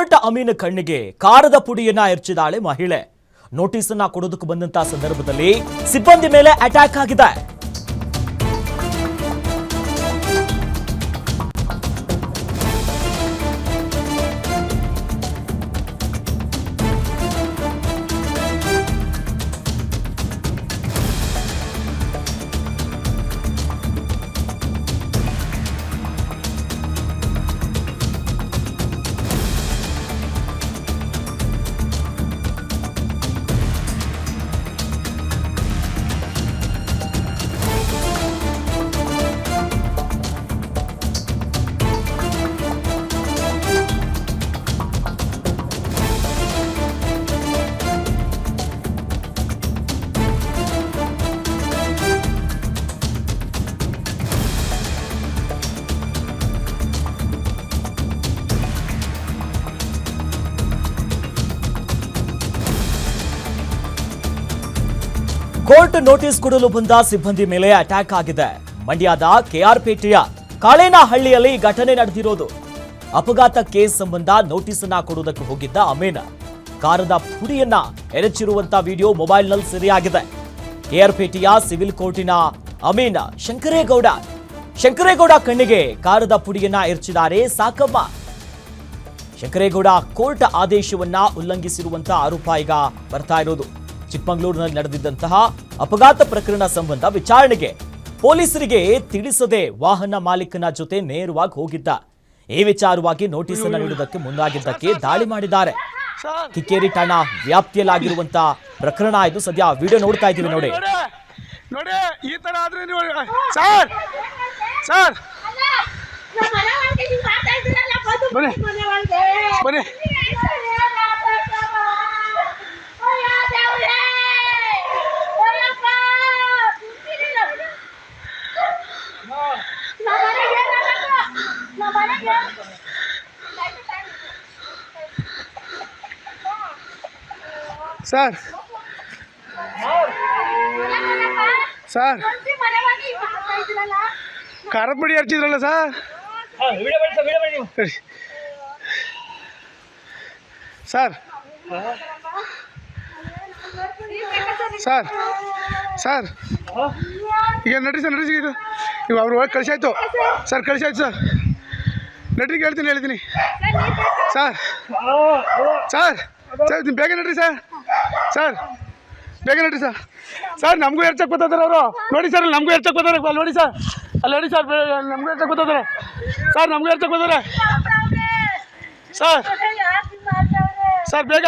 Court Amin ಕಣ್ಣಿಗೆ ಕಾರದ ಪುಡಿಯನ್ನ ಎರಚಿದಾಳೆ ಮಹಿಳೆ. Notice ಅನ್ನ ಕೊಡೋದಕ್ಕೆ ಬಂದಂತ ಸಂದರ್ಭದಲ್ಲಿ ಸಿಬ್ಬಂದಿ ಮೇಲೆ ಅಟ್ಯಾಕ್ ಆಗಿದೆ. ಕೋರ್ಟ್ ನೋಟಿಸ್ ಕೊಡಲು ಬಂದ ಸಿಬ್ಬಂದಿ ಮೇಲೆ ಅಟ್ಯಾಕ್ ಆಗಿದೆ. ಮಂಡ್ಯದ ಕೆಆರ್ಪೇಟೆಯ ಕಾಳೇನಹಳ್ಳಿಯಲ್ಲಿ ಘಟನೆ ನಡೆದಿರೋದು. ಅಪಘಾತ ಕೇಸ್ ಸಂಬಂಧ ನೋಟಿಸ್ ಅನ್ನ ಕೊಡುವುದಕ್ಕೆ ಹೋಗಿದ್ದ ಅಮೀನ್ ಕಾರದ ಪುಡಿಯನ್ನ ಎರಚಿರುವಂತ ವಿಡಿಯೋ ಮೊಬೈಲ್ನಲ್ಲಿ ಸೆರೆಯಾಗಿದೆ. ಕೆಆರ್ಪೇಟೆಯ ಸಿವಿಲ್ ಕೋರ್ಟಿನ ಅಮೀನ್ ಶಂಕರೇಗೌಡ ಕಣ್ಣಿಗೆ ಕಾರದ ಪುಡಿಯನ್ನ ಎರಚಿದ್ದಾರೆ ಸಾಕಮ್ಮ. ಶಂಕರೇಗೌಡ ಕೋರ್ಟ್ ಆದೇಶವನ್ನ ಉಲ್ಲಂಘಿಸಿರುವಂತ ಆರೋಪ ಈಗ ಬರ್ತಾ ಇರೋದು. ಚಿಕ್ಕಮಗಳೂರಿನಲ್ಲಿ ನಡೆದಿದ್ದಂತಹ ಅಪಘಾತ ಪ್ರಕರಣ ಸಂಬಂಧ ವಿಚಾರಣೆಗೆ ಪೊಲೀಸರಿಗೆ ತಿಳಿಸದೆ ವಾಹನ ಮಾಲೀಕನ ಜೊತೆ ನೇರವಾಗಿ ಹೋಗಿದ್ದ. ಈ ವಿಚಾರವಾಗಿ ನೋಟಿಸ್ ಅನ್ನು ನೀಡುವುದಕ್ಕೆ ಮುಂದಾಗಿದ್ದಕ್ಕೆ ದಾಳಿ ಮಾಡಿದ್ದಾರೆ. ಕಿಕ್ಕೇರಿ ಠಾಣಾ ವ್ಯಾಪ್ತಿಯಲ್ಲಾಗಿರುವಂತಹ ಪ್ರಕರಣ ಇದು. ಸದ್ಯ ವಿಡಿಯೋ ನೋಡ್ತಾ ಇದ್ದೀವಿ ನೋಡಿ. ಈ ತರ ಆದ್ರೆ ಸರ್ ಸರ್ ಬನ್ನಿ ಬನ್ನಿ ಸರ್ ಸರ್ ಖಾರದ ಪುಡಿ ಹಚ್ಚಿದ್ರಲ್ಲ ಸರ್. ಸರ್ ಸರ್ ಸರ್ ಈಗ ನಡ್ರಿ ಸರ್ ನಡ್ರಿ ಇದು ಇವಾಗ ಅವ್ರು ಹೋಗಿ ಕಳಿಸಾಯ್ತು ಸರ್ ಕಳಿಸಾಯ್ತು ಸರ್. ನಡ್ರಿಗೆ ಹೇಳ್ತೀನಿ ಸರ್ ಸರ್ ಸರ್ ಬೇಗ ನಡ್ರಿ ಸರ್ ಬೇಗ ನಡ್ರಿ ಸರ್. ಸರ್ ನಮಗೂ ಎರ್ಚಕ್ಕೆ ಗೊತ್ತಾದ್ರೆ ಅವರು ನೋಡಿ ಸರ್. ನಮಗೂ ಎರ್ಚಕ್ಕೆ ಗೊತ್ತಾರೆ ಅಲ್ಲಿ ನೋಡಿ ಸರ್. ಅಲ್ಲಿ ನೋಡಿ ಸರ್ ನಮಗೂ ಎರ್ಚಕ್ಕೆ ಗೊತ್ತಾದ್ರೆ ಸರ್. ನಮಗೂ ಎರ್ಚಕ್ಕೆ ಗೊತ್ತಾರೆ ಸರ್. ಸರ್ ಬೇಗ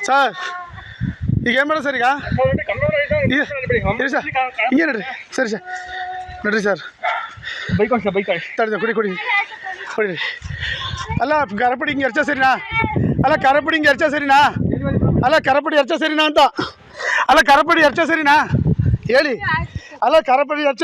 ಸರ್. ಈಗ ಏನು ಮಾಡೋದು ಸರ್? ಈಗ ಸರ್ ಹಿಂಗೆ ನಡ್ರಿ ಸರಿ ಸರ್ ನಡ್ರಿ ಸರ್. ತಡಿ ಕುಡಿ ಅಲ್ಲ ಖಾರಪುಡಿ ಹಿಂಗೆ ಎರ್ಚ ಸರಿನಾ? ಅಲ್ಲ ಖಾರಪುಡಿ ಹಿಂಗೆ ಎರ್ಚ ಸರಿನಾ? ಅಲ್ಲ ಖಾರಪುಡಿ ಎರ್ಚ ಸರಿನಾ ಅಂತ? ಅಲ್ಲ ಖಾರಪುಡಿ ಎರ್ಚ ಸರಿನಾ ಹೇಳಿ? ಅಲ್ಲ ಖಾರಪುಡಿ ಎರ್ಚ